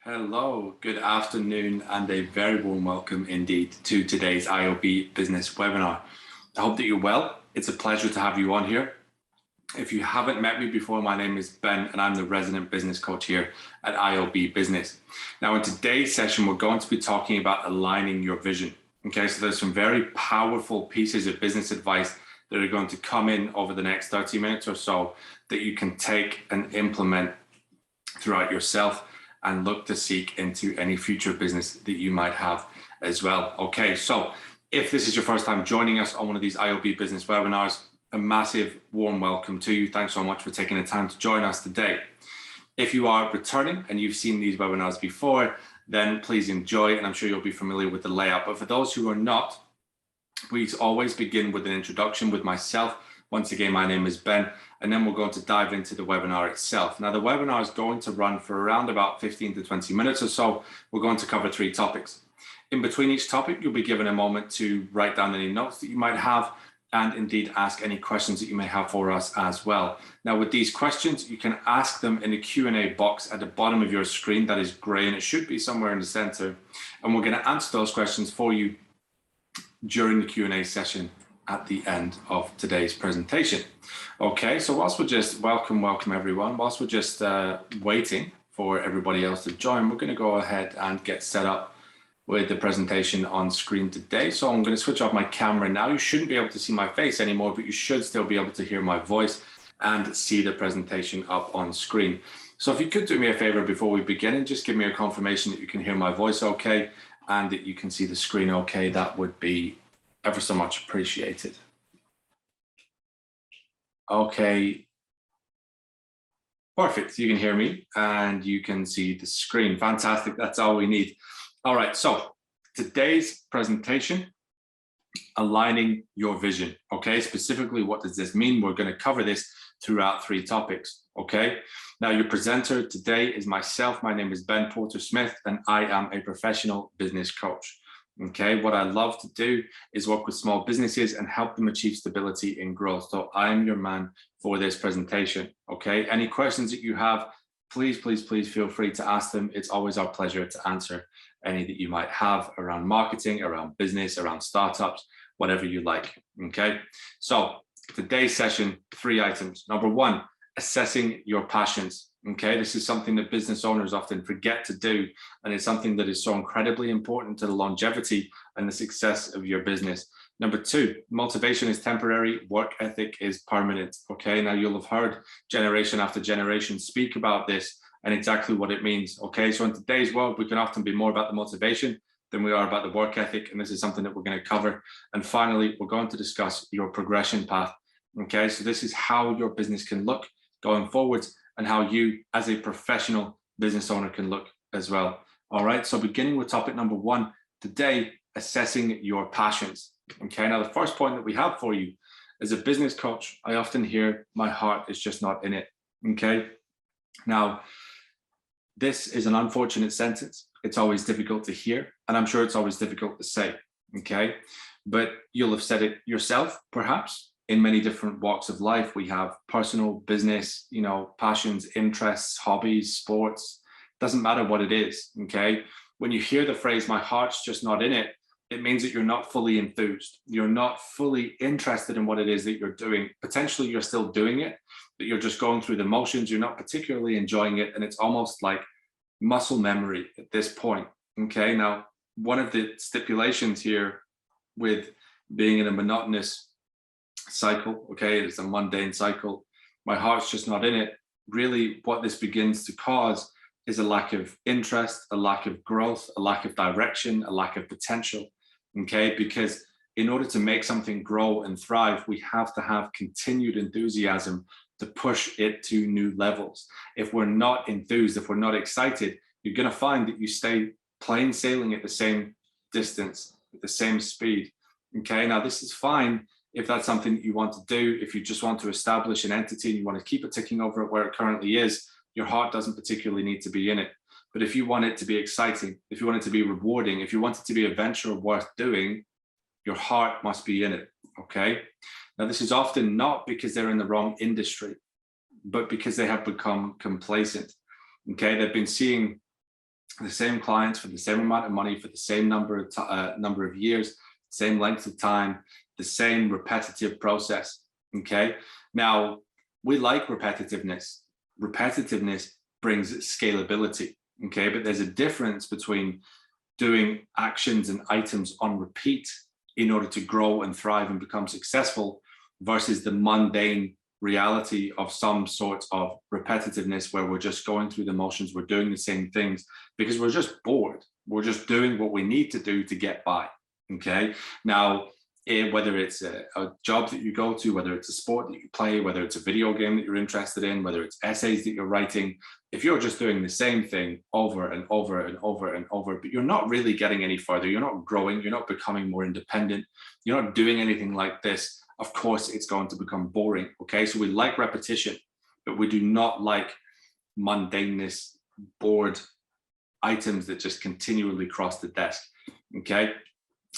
Hello, good afternoon, and a very warm welcome indeed to today's iOB business webinar. I hope that you're well. It's a pleasure to have you on here. If you haven't met me before, my name is Ben, and I'm the resident business coach here at iOB Business. Now, in today's session, we're going to be talking about aligning your vision. Okay, so there's some very powerful pieces of business advice that are going to come in over the next 30 minutes or so that you can take and implement throughout yourself and look to seek into any future business that you might have as well. Okay, so if this is your first time joining us on one of these iOB business webinars, a massive warm welcome to you. Thanks so much for taking the time to join us today. If you are returning and you've seen these webinars before, then please enjoy, and I'm sure you'll be familiar with the layout. But for those who are not, we always begin with an introduction with myself. Once again, my name is Ben, and then we're going to dive into the webinar itself. Now, the webinar is going to run for around about 15 to 20 minutes or so. We're going to cover 3 topics. In between each topic, you'll be given a moment to write down any notes that you might have and indeed ask any questions that you may have for us as well. Now, with these questions, you can ask them in the Q&A box at the bottom of your screen. That is gray, and it should be somewhere in the center. And we're going to answer those questions for you during the Q&A session at the end of today's presentation. Okay, so whilst we're just welcome everyone, whilst we're just waiting for everybody else to join, we're going to go ahead and get set up with the presentation on screen today. So I'm going to switch off my camera now. You shouldn't be able to see my face anymore, but you should still be able to hear my voice and see the presentation up on screen. So if you could do me a favor before we begin and just give me a confirmation that you can hear my voice okay and that you can see the screen okay, that would be ever so much appreciated. Okay, perfect. You can hear me and you can see the screen. Fantastic. That's all we need. All right. So today's presentation, aligning your vision. Okay. Specifically, what does this mean? We're going to cover this throughout 3 topics. Okay. Now, your presenter today is myself. My name is Ben Porter Smith, and I am a professional business coach. Okay, what I love to do is work with small businesses and help them achieve stability and growth. So I am your man for this presentation. Okay, any questions that you have, please feel free to ask them. It's always our pleasure to answer any that you might have around marketing, around business, around startups, whatever you like. Okay, so today's session, 3 items. Number 1, assessing your passions. Okay, this is something that business owners often forget to do, and it's something that is so incredibly important to the longevity and the success of your business. Number 2, motivation is temporary, work ethic is permanent. Okay, now you'll have heard generation after generation speak about this and exactly what it means. Okay, so in today's world, we can often be more about the motivation than we are about the work ethic, and this is something that we're going to cover. And finally, we're going to discuss your progression path. Okay, so this is how your business can look going forwards, and how you as a professional business owner can look as well. All right, so beginning with topic number 1 today, assessing your passions. Okay, now the first point that we have for you, as a business coach, I often hear my heart is just not in it. Okay, now this is an unfortunate sentence. It's always difficult to hear, and I'm sure it's always difficult to say. Okay, but you'll have said it yourself, perhaps. In many different walks of life, we have personal, business, passions, interests, hobbies, sports. Doesn't matter what it is. Okay, when you hear the phrase "my heart's just not in it," it means that you're not fully enthused. You're not fully interested in what it is that you're doing. Potentially, you're still doing it, but you're just going through the motions. You're not particularly enjoying it, and it's almost like muscle memory at this point. Okay, now one of the stipulations here with being in a monotonous cycle, okay, it's a mundane cycle, my heart's just not in it. Really, what this begins to cause is a lack of interest, a lack of growth, a lack of direction, a lack of potential. Okay, because in order to make something grow and thrive, we have to have continued enthusiasm to push it to new levels. If we're not enthused, if we're not excited, you're going to find that you stay plain sailing at the same distance, at the same speed. Okay, now this is fine if that's something that you want to do. If you just want to establish an entity and you want to keep it ticking over where it currently is, your heart doesn't particularly need to be in it. But if you want it to be exciting, if you want it to be rewarding, if you want it to be a venture worth doing, your heart must be in it. Okay, now this is often not because they're in the wrong industry, but because they have become complacent. Okay, they've been seeing the same clients for the same amount of money for the same number of years, same length of time, the same repetitive process. Okay. Now, we like repetitiveness. Repetitiveness brings scalability. Okay. But there's a difference between doing actions and items on repeat in order to grow and thrive and become successful versus the mundane reality of some sort of repetitiveness where we're just going through the motions, we're doing the same things because we're just bored. We're just doing what we need to do to get by. Okay. Now, whether it's a job that you go to, whether it's a sport that you play, whether it's a video game that you're interested in, whether it's essays that you're writing, if you're just doing the same thing over and over and over and over, but you're not really getting any further, you're not growing, you're not becoming more independent, you're not doing anything like this, of course, it's going to become boring. Okay. So we like repetition, but we do not like mundaneness, bored items that just continually cross the desk. Okay.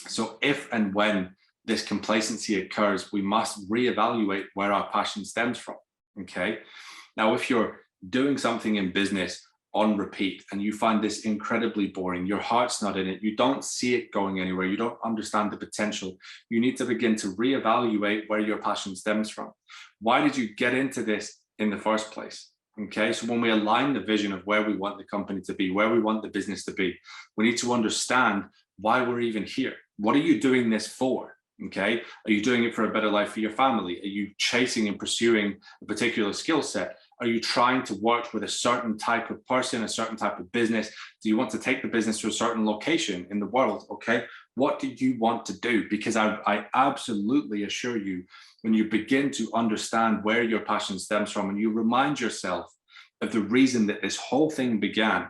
So if and when this complacency occurs, we must reevaluate where our passion stems from. Okay. Now, if you're doing something in business on repeat and you find this incredibly boring, your heart's not in it, you don't see it going anywhere, you don't understand the potential, you need to begin to reevaluate where your passion stems from. Why did you get into this in the first place? Okay. So when we align the vision of where we want the company to be, where we want the business to be, we need to understand why we're even here. What are you doing this for? Okay. Are you doing it for a better life for your family? Are you chasing and pursuing a particular skill set? Are you trying to work with a certain type of person, a certain type of business? Do you want to take the business to a certain location in the world? Okay. What do you want to do? Because I absolutely assure you, when you begin to understand where your passion stems from and you remind yourself of the reason that this whole thing began,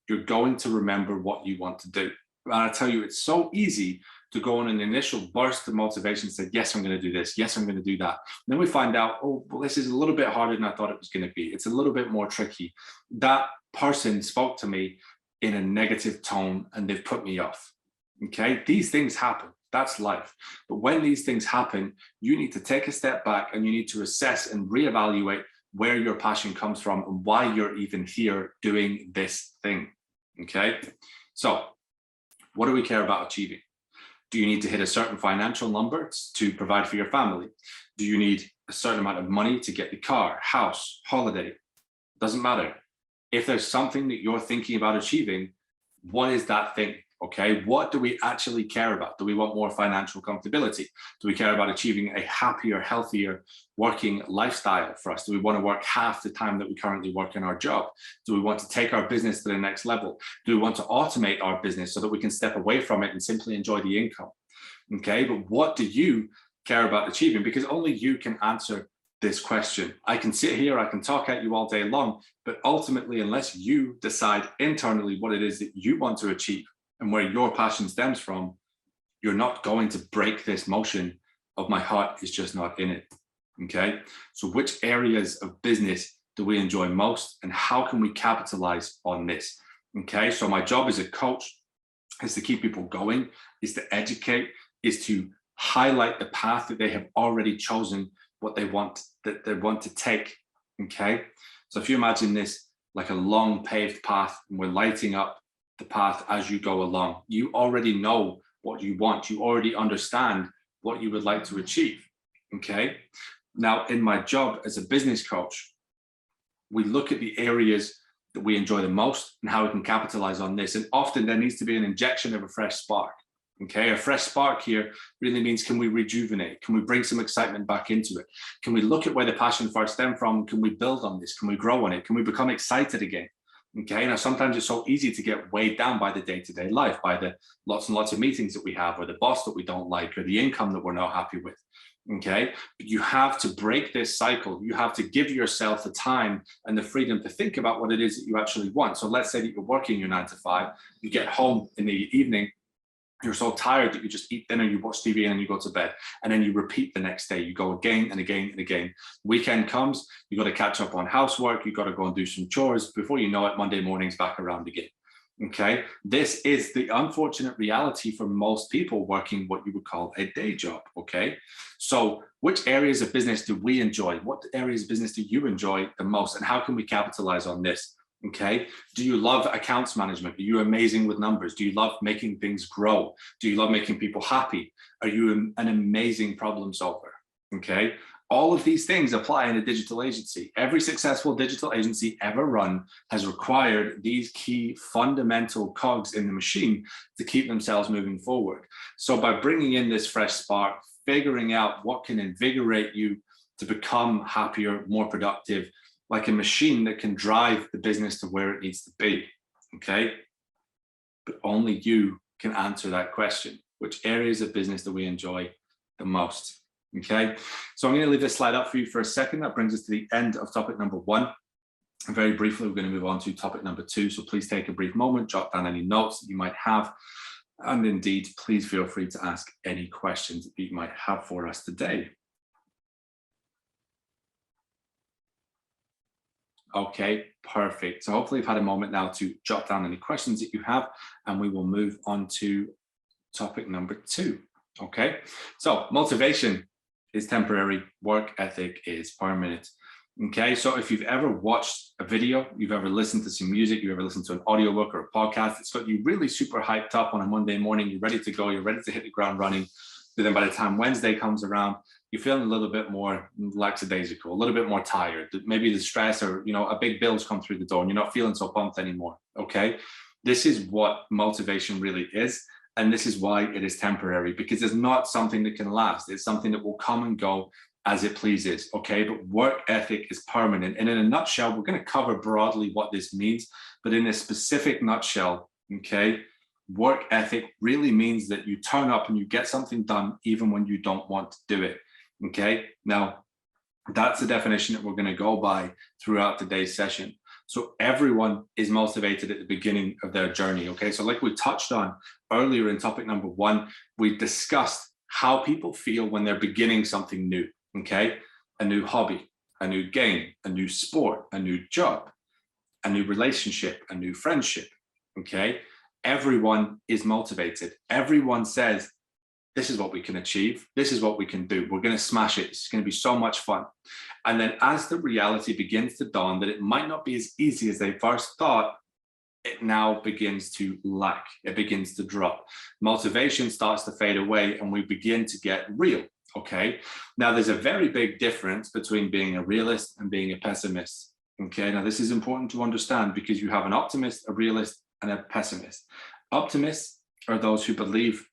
you're going to remember what you want to do. And I tell you, it's so easy to go on an initial burst of motivation and say, yes, I'm going to do this. Yes, I'm going to do that. And then we find out, oh, well, this is a little bit harder than I thought it was going to be. It's a little bit more tricky. That person spoke to me in a negative tone and they've put me off. Okay. These things happen. That's life. But when these things happen, you need to take a step back and you need to assess and reevaluate where your passion comes from and why you're even here doing this thing. Okay. So what do we care about achieving? Do you need to hit a certain financial number to provide for your family? Do you need a certain amount of money to get the car, house, holiday? Doesn't matter. If there's something that you're thinking about achieving, what is that thing? Okay, what do we actually care about? Do we want more financial comfortability? Do we care about achieving a happier, healthier working lifestyle for us? Do we want to work half the time that we currently work in our job? Do we want to take our business to the next level? Do we want to automate our business so that we can step away from it and simply enjoy the income? Okay, but what do you care about achieving? Because only you can answer this question. I can sit here, I can talk at you all day long, but ultimately, unless you decide internally what it is that you want to achieve, and where your passion stems from, you're not going to break this motion of my heart is just not in it. Okay. So which areas of business do we enjoy most and how can we capitalize on this? Okay. So my job as a coach is to keep people going, is to educate, is to highlight the path that they have already chosen, what they want, that they want to take. Okay. So if you imagine this like a long paved path and we're lighting up the path as you go along, you already know what you want. You already understand what you would like to achieve. Okay. Now, in my job as a business coach, we look at the areas that we enjoy the most and how we can capitalize on this. And often there needs to be an injection of a fresh spark. Okay. A fresh spark here really means, can we rejuvenate? Can we bring some excitement back into it? Can we look at where the passion first stemmed from? Can we build on this? Can we grow on it? Can we become excited again? Okay, now sometimes it's so easy to get weighed down by the day-to-day life, by the lots and lots of meetings that we have, or the boss that we don't like, or the income that we're not happy with. Okay, but you have to break this cycle. You have to give yourself the time and the freedom to think about what it is that you actually want. So let's say that you're working your 9 to 5, you get home in the evening, you're so tired that you just eat dinner, you watch TV, and then you go to bed. And then you repeat the next day. You go again and again and again. Weekend comes, you got to catch up on housework. You got to go and do some chores. Before you know it, Monday morning's back around again. Okay. This is the unfortunate reality for most people working what you would call a day job. Okay. So which areas of business do we enjoy? What areas of business do you enjoy the most? And how can we capitalize on this? Okay. Do you love accounts management? Are you amazing with numbers? Do you love making things grow? Do you love making people happy? Are you an amazing problem solver? Okay. All of these things apply in a digital agency. Every successful digital agency ever run has required these key fundamental cogs in the machine to keep themselves moving forward. So by bringing in this fresh spark, figuring out what can invigorate you to become happier, more productive, like a machine that can drive the business to where it needs to be, okay? But only you can answer that question. Which areas of business do we enjoy the most, okay? So I'm gonna leave this slide up for you for a second. That brings us to the end of topic number 1. And very briefly, we're gonna move on to topic number 2. So please take a brief moment, jot down any notes that you might have. And indeed, please feel free to ask any questions that you might have for us today. Okay, perfect. So hopefully you've had a moment now to jot down any questions that you have, and we will move on to topic number 2. Okay, so motivation is temporary, work ethic is permanent. Okay, so if you've ever watched a video, you've ever listened to some music, you've ever listened to an audiobook or a podcast, it's got you really super hyped up on a Monday morning, you're ready to go, you're ready to hit the ground running. But then by the time Wednesday comes around, you're feeling a little bit more lackadaisical, a little bit more tired. Maybe the stress or, a big bill's come through the door and you're not feeling so pumped anymore, okay? This is what motivation really is. And this is why it is temporary, because it's not something that can last. It's something that will come and go as it pleases, okay? But work ethic is permanent. And in a nutshell, we're going to cover broadly what this means, but in a specific nutshell, okay? Work ethic really means that you turn up and you get something done even when you don't want to do it. Okay, now that's the definition that we're going to go by throughout today's session. So everyone is motivated at the beginning of their journey. Okay, so like we touched on earlier in topic number 1, we discussed how people feel when they're beginning something new. Okay, a new hobby, a new game, a new sport, a new job, a new relationship, a new friendship. Okay, everyone is motivated. Everyone says, this is what we can achieve. This is what we can do. We're going to smash it. It's going to be so much fun. And then as the reality begins to dawn that it might not be as easy as they first thought, it now begins to lack. It begins to drop. Motivation starts to fade away and we begin to get real. Okay. Now there's a very big difference between being a realist and being a pessimist. Okay. Now this is important to understand because you have an optimist, a realist, and a pessimist. Optimists are those who believe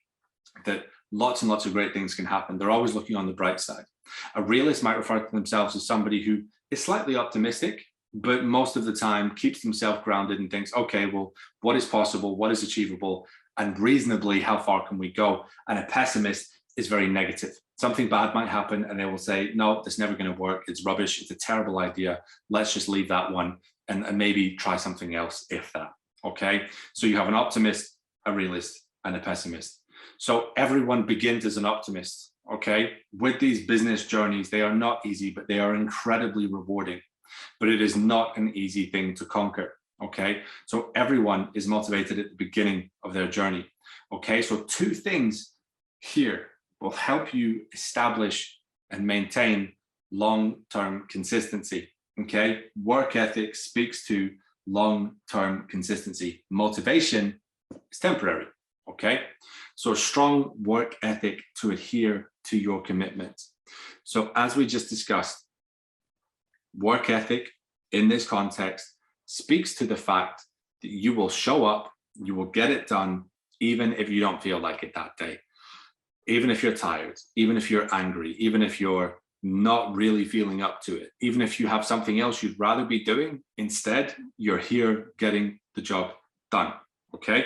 that lots and lots of great things can happen. They're always looking on the bright side. A realist might refer to themselves as somebody who is slightly optimistic, but most of the time keeps themselves grounded and thinks, okay, well, what is possible? What is achievable? And reasonably, how far can we go? And a pessimist is very negative. Something bad might happen and they will say, no, that's never going to work. It's rubbish. It's a terrible idea. Let's just leave that one and maybe try something else, if that. Okay. So you have an optimist, a realist, and a pessimist. So everyone begins as an optimist, okay? With these business journeys, they are not easy, but they are incredibly rewarding. But it is not an easy thing to conquer, okay? So everyone is motivated at the beginning of their journey, okay? So 2 things here will help you establish and maintain long-term consistency, okay? Work ethic speaks to long-term consistency. Motivation is temporary. Okay, so strong work ethic to adhere to your commitments. So as we just discussed, work ethic in this context speaks to the fact that you will show up, you will get it done, even if you don't feel like it that day, even if you're tired, even if you're angry, even if you're not really feeling up to it, even if you have something else you'd rather be doing, instead, you're here getting the job done. Okay.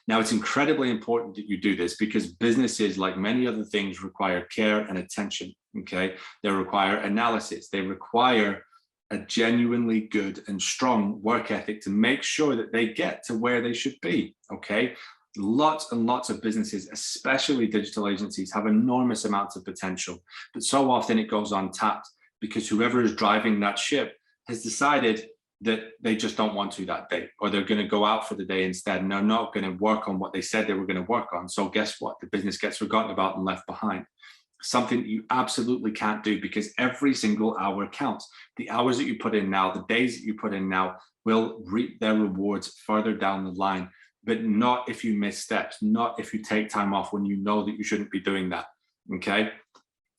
Now, it's incredibly important that you do this because businesses, like many other things, require care and attention. Okay. They require analysis. They require a genuinely good and strong work ethic to make sure that they get to where they should be. Okay. Lots and lots of businesses, especially digital agencies, have enormous amounts of potential, but so often it goes untapped because whoever is driving that ship has decided that they just don't want to that day, or they're going to go out for the day instead, and they're not going to work on what they said they were going to work on. So guess what? The business gets forgotten about and left behind. Something that you absolutely can't do because every single hour counts. The hours that you put in now, the days that you put in now, will reap their rewards further down the line, but not if you miss steps, not if you take time off when you know that you shouldn't be doing that, okay?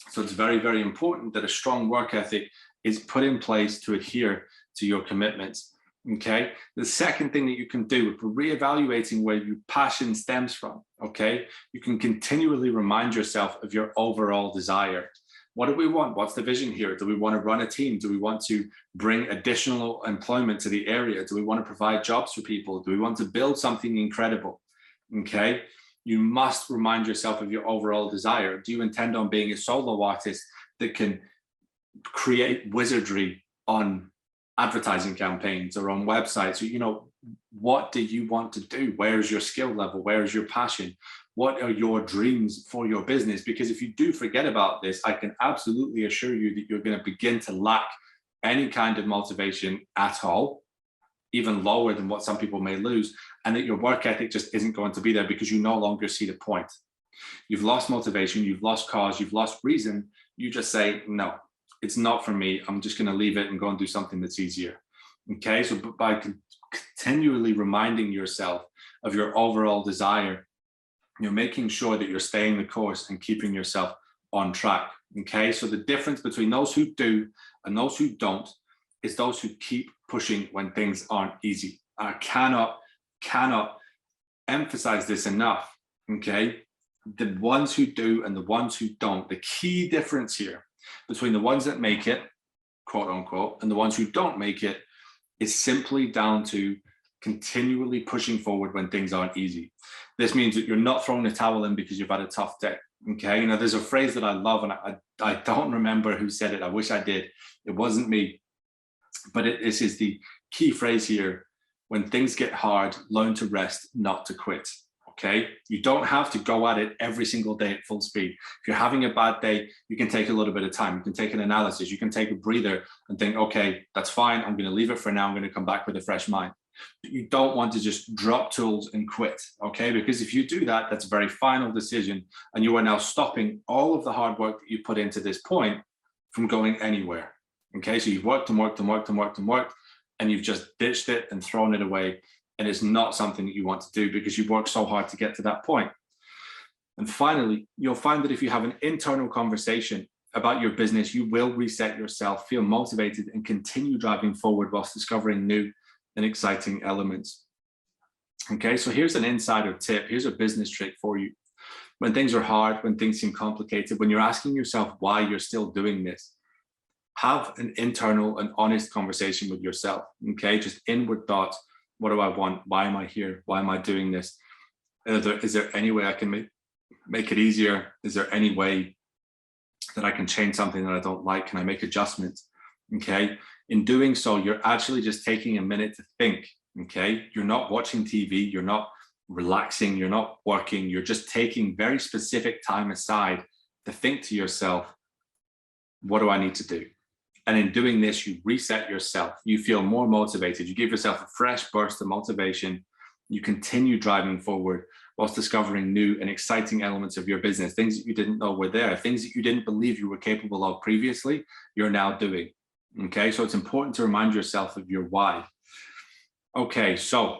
So it's very, very important that a strong work ethic is put in place to adhere to your commitments, okay? The second thing that you can do with reevaluating where your passion stems from, okay? You can continually remind yourself of your overall desire. What do we want? What's the vision here? Do we want to run a team? Do we want to bring additional employment to the area? Do we want to provide jobs for people? Do we want to build something incredible? Okay. You must remind yourself of your overall desire. Do you intend on being a solo artist that can create wizardry on advertising campaigns or on websites? You know, what do you want to do? Where's your skill level? Where's your passion? What are your dreams for your business? Because if you do forget about this, I can absolutely assure you that you're going to begin to lack any kind of motivation at all, even lower than what some people may lose, and that your work ethic just isn't going to be there because you no longer see the point. You've lost motivation, you've lost cause, you've lost reason. You just say, no, it's not for me. I'm just going to leave it and go and do something that's easier. Okay, so by continually reminding yourself of your overall desire, you're making sure that you're staying the course and keeping yourself on track. Okay, so the difference between those who do and those who don't is those who keep pushing when things aren't easy. I cannot emphasize this enough. Okay, the ones who do and the ones who don't, the key difference here between the ones that make it, quote unquote, and the ones who don't make it is simply down to continually pushing forward when things aren't easy. This means that you're not throwing the towel in because you've had a tough day. Okay, you know, there's a phrase that I love, and I don't remember who said it. I wish I did. It wasn't me, but this is the key phrase here. When things get hard, learn to rest, not to quit. Okay, you don't have to go at it every single day at full speed. If you're having a bad day, you can take a little bit of time. You can take an analysis. You can take a breather and think, okay, that's fine. I'm going to leave it for now. I'm going to come back with a fresh mind. You don't want to just drop tools and quit, okay? Because if you do that, that's a very final decision, and you are now stopping all of the hard work that you put into this point from going anywhere, okay? So you've worked and worked and worked and worked and worked, and you've just ditched it and thrown it away, and it's not something that you want to do because you've worked so hard to get to that point. And finally, you'll find that if you have an internal conversation about your business, you will reset yourself, feel motivated, and continue driving forward whilst discovering new and exciting elements. Okay, so here's an insider tip. Here's a business trick for you. When things are hard, when things seem complicated, when you're asking yourself why you're still doing this, have an internal and honest conversation with yourself. Okay, just inward thoughts. What do I want? Why am I here? Why am I doing this? Is there any way I can make it easier? Is there any way that I can change something that I don't like? Can I make adjustments? Okay. In doing so, you're actually just taking a minute to think. Okay. You're not watching TV. You're not relaxing. You're not working. You're just taking very specific time aside to think to yourself, what do I need to do? And in doing this, you reset yourself. You feel more motivated. You give yourself a fresh burst of motivation. You continue driving forward whilst discovering new and exciting elements of your business, things that you didn't know were there, things that you didn't believe you were capable of previously, you're now doing. Okay, so it's important to remind yourself of your why. Okay, so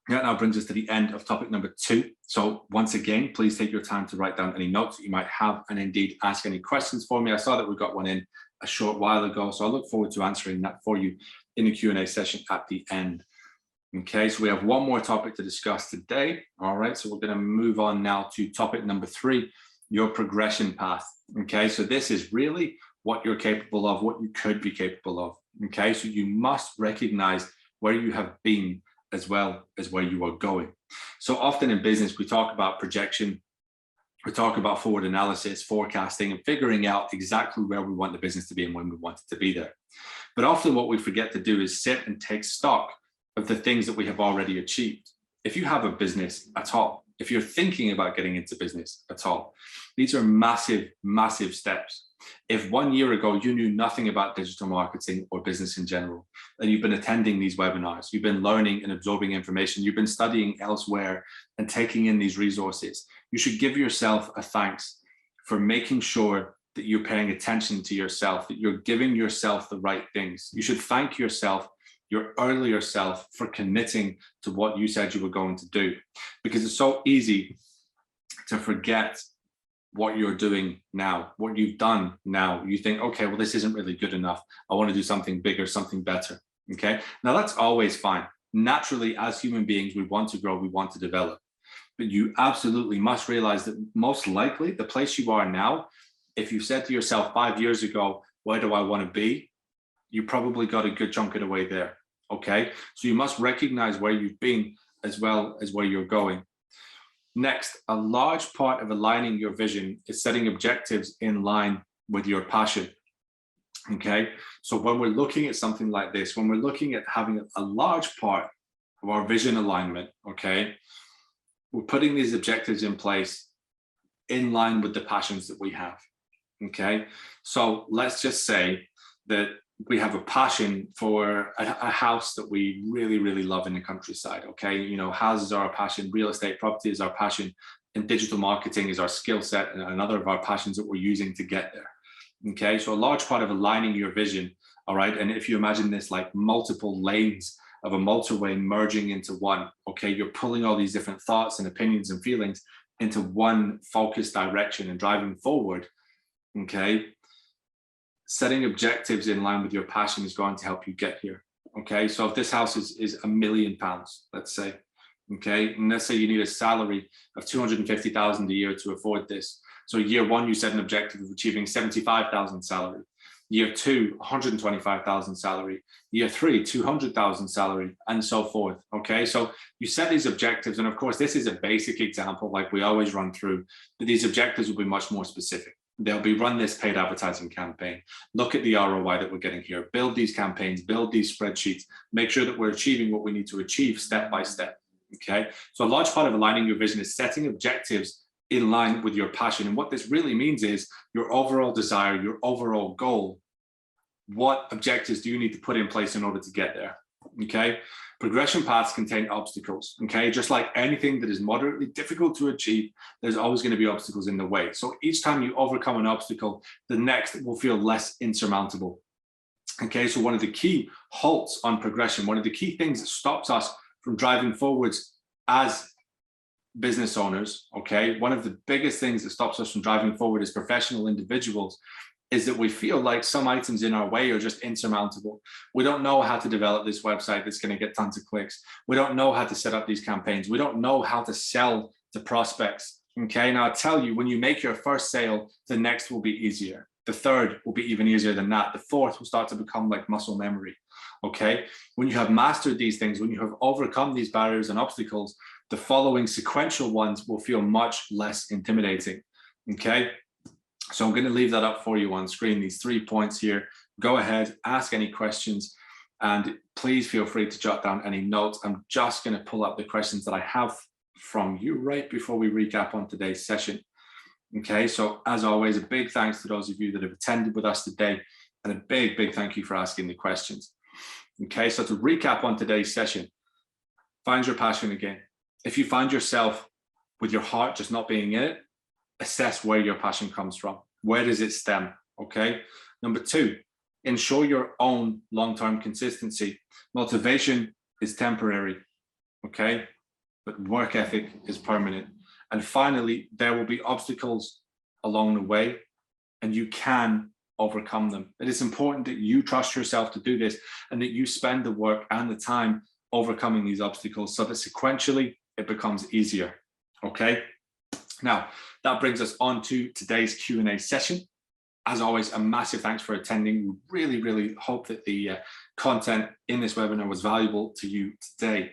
that now brings us to the end of topic number 2. So once again, please take your time to write down any notes that you might have, and indeed ask any questions for me. I saw that we got one in a short while ago, so I look forward to answering that for you in the Q&A session at the end. Okay, so we have one more topic to discuss today. All right, so we're going to move on now to topic number 3, your progression path. Okay, so this is really what you're capable of, what you could be capable of. Okay, so you must recognize where you have been as well as where you are going. So often in business, we talk about projection, we talk about forward analysis, forecasting, and figuring out exactly where we want the business to be and when we want it to be there. But often what we forget to do is sit and take stock of the things that we have already achieved. If you have a business at all, if you're thinking about getting into business at all, these are massive, massive steps. If 1 year ago you knew nothing about digital marketing or business in general, and you've been attending these webinars, you've been learning and absorbing information, you've been studying elsewhere and taking in these resources, you should give yourself a thanks for making sure that you're paying attention to yourself, that you're giving yourself the right things. You should thank yourself your earlier self for committing to what you said you were going to do. Because it's so easy to forget what you're doing now, what you've done now. You think, okay, well, this isn't really good enough. I want to do something bigger, something better. Okay. Now that's always fine. Naturally, as human beings, we want to grow, we want to develop. But you absolutely must realize that most likely the place you are now, if you said to yourself 5 years ago, where do I want to be? You probably got a good chunk of the way there. Okay. So you must recognize where you've been as well as where you're going. Next, a large part of aligning your vision is setting objectives in line with your passion. Okay, so when we're looking at something like this, when we're looking at having a large part of our vision alignment, okay, we're putting these objectives in place in line with the passions that we have. Okay, so let's just say that we have a passion for a house that we really, really love in the countryside. Okay, you know, houses are our passion, real estate property is our passion, and digital marketing is our skill set and another of our passions that we're using to get there. Okay, so a large part of aligning your vision, all right, and if you imagine this like multiple lanes of a motorway merging into one, okay, you're pulling all these different thoughts and opinions and feelings into one focused direction and driving forward, okay, setting objectives in line with your passion is going to help you get here. Okay, so if this house is £1 million, let's say, okay, and let's say you need a salary of 250,000 a year to afford this. So year one, you set an objective of achieving 75,000 salary. Year two, 125,000 salary. Year three, 200,000 salary, and so forth. Okay, so you set these objectives, and of course, this is a basic example, like we always run through, but these objectives will be much more specific. They'll be run this paid advertising campaign. Look at the ROI that we're getting here. Build these campaigns, build these spreadsheets, make sure that we're achieving what we need to achieve step by step. Okay, so a large part of aligning your vision is setting objectives in line with your passion. And what this really means is your overall desire, your overall goal. What objectives do you need to put in place in order to get there? Okay, progression paths contain obstacles. Okay, just like anything that is moderately difficult to achieve, there's always going to be obstacles in the way. So each time you overcome an obstacle, the next will feel less insurmountable. Okay, so one of the key halts on progression, one of the key things that stops us from driving forwards as business owners, okay, one of the biggest things that stops us from driving forward as professional individuals is that we feel like some items in our way are just insurmountable. We don't know how to develop this website that's going to get tons of clicks. We don't know how to set up these campaigns. We don't know how to sell to prospects. Okay, now I tell you, when you make your first sale, the next will be easier. The third will be even easier than that. The fourth will start to become like muscle memory. Okay, when you have mastered these things, when you have overcome these barriers and obstacles, the following sequential ones will feel much less intimidating. Okay, so I'm going to leave that up for you on screen, these 3 points here. Go ahead, ask any questions, and please feel free to jot down any notes. I'm just going to pull up the questions that I have from you right before we recap on today's session. Okay, so as always, a big thanks to those of you that have attended with us today, and a big, big thank you for asking the questions. Okay, so to recap on today's session, find your passion again. If you find yourself with your heart just not being in it, assess where your passion comes from. Where does it stem? Okay. Number two, ensure your own long-term consistency. Motivation is temporary, okay, but work ethic is permanent. And finally, there will be obstacles along the way, and you can overcome them. It is important that you trust yourself to do this, and that you spend the work and the time overcoming these obstacles so that sequentially it becomes easier. Okay. Now, that brings us on to today's Q&A session. As always, a massive thanks for attending. We really, really hope that the content in this webinar was valuable to you today.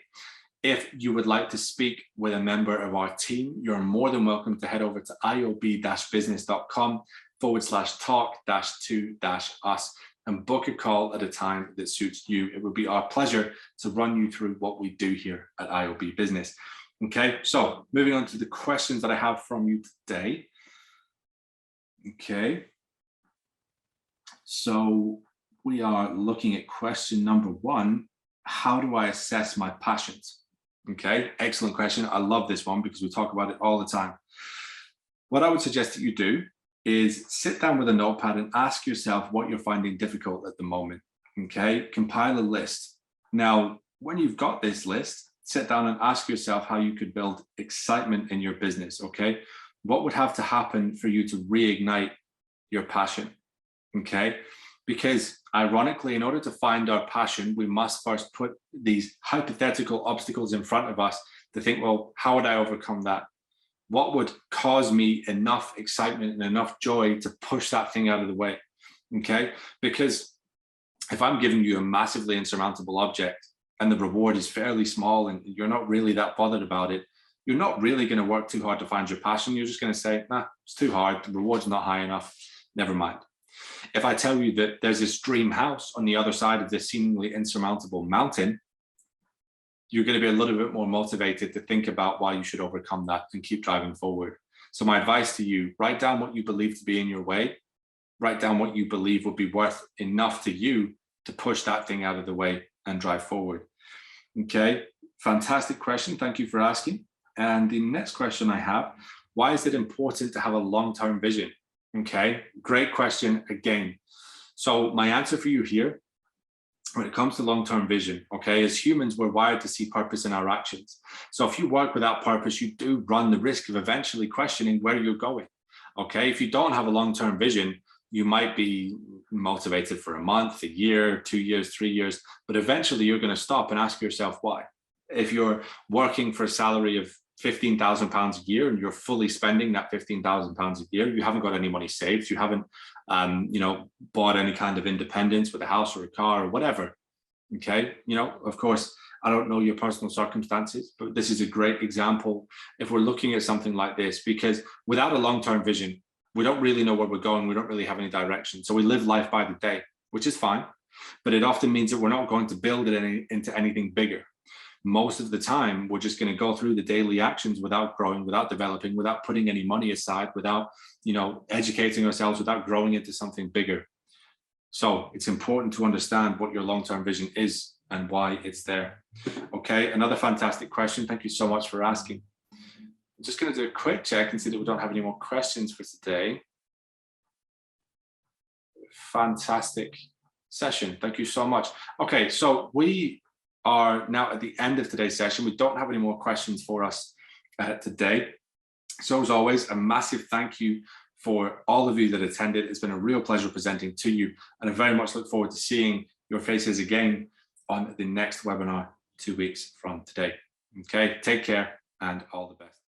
If you would like to speak with a member of our team, you're more than welcome to head over to iob-business.com/talk-to-us and book a call at a time that suits you. It would be our pleasure to run you through what we do here at iOB Business. Okay, so moving on to the questions that I have from you today. Okay, so we are looking at question number one. How do I assess my passions? Okay, excellent question. I love this one because we talk about it all the time. What I would suggest that you do is sit down with a notepad and ask yourself what you're finding difficult at the moment. Okay, compile a list. Now, when you've got this list, sit down and ask yourself how you could build excitement in your business, okay? What would have to happen for you to reignite your passion, okay? Because ironically, in order to find our passion, we must first put these hypothetical obstacles in front of us to think, well, how would I overcome that? What would cause me enough excitement and enough joy to push that thing out of the way, okay? Because if I'm giving you a massively insurmountable object and the reward is fairly small and you're not really that bothered about it, you're not really going to work too hard to find your passion. You're just going to say, nah, it's too hard. The reward's not high enough. Never mind. If I tell you that there's this dream house on the other side of this seemingly insurmountable mountain, you're going to be a little bit more motivated to think about why you should overcome that and keep driving forward. So my advice to you, write down what you believe to be in your way. Write down what you believe would be worth enough to you to push that thing out of the way and drive forward. Okay, fantastic question. Thank you for asking. And the next question I have, why is it important to have a long-term vision? Okay, great question again. So my answer for you here, when it comes to long-term vision, okay, as humans, we're wired to see purpose in our actions. So if you work without purpose, you do run the risk of eventually questioning where you're going. Okay, if you don't have a long-term vision, you might be motivated for a month, a year, 2 years, 3 years, but eventually you're going to stop and ask yourself why. If you're working for a salary of £15,000 a year and you're fully spending that £15,000 a year, you haven't got any money saved, you haven't bought any kind of independence with a house or a car or whatever. Okay, of course, I don't know your personal circumstances, but this is a great example if we're looking at something like this, because without a long-term vision, we don't really know where we're going. We don't really have any direction. So we live life by the day, which is fine, but it often means that we're not going to build it into anything bigger. Most of the time, we're just going to go through the daily actions without growing, without developing, without putting any money aside, without, educating ourselves, without growing into something bigger. So it's important to understand what your long-term vision is and why it's there. Okay, another fantastic question. Thank you so much for asking. I'm just going to do a quick check and see that we don't have any more questions for today. Fantastic session. Thank you so much. Okay, so we are now at the end of today's session. We don't have any more questions for us today. So as always, a massive thank you for all of you that attended. It's been a real pleasure presenting to you, and I very much look forward to seeing your faces again on the next webinar 2 weeks from today. Okay, take care and all the best.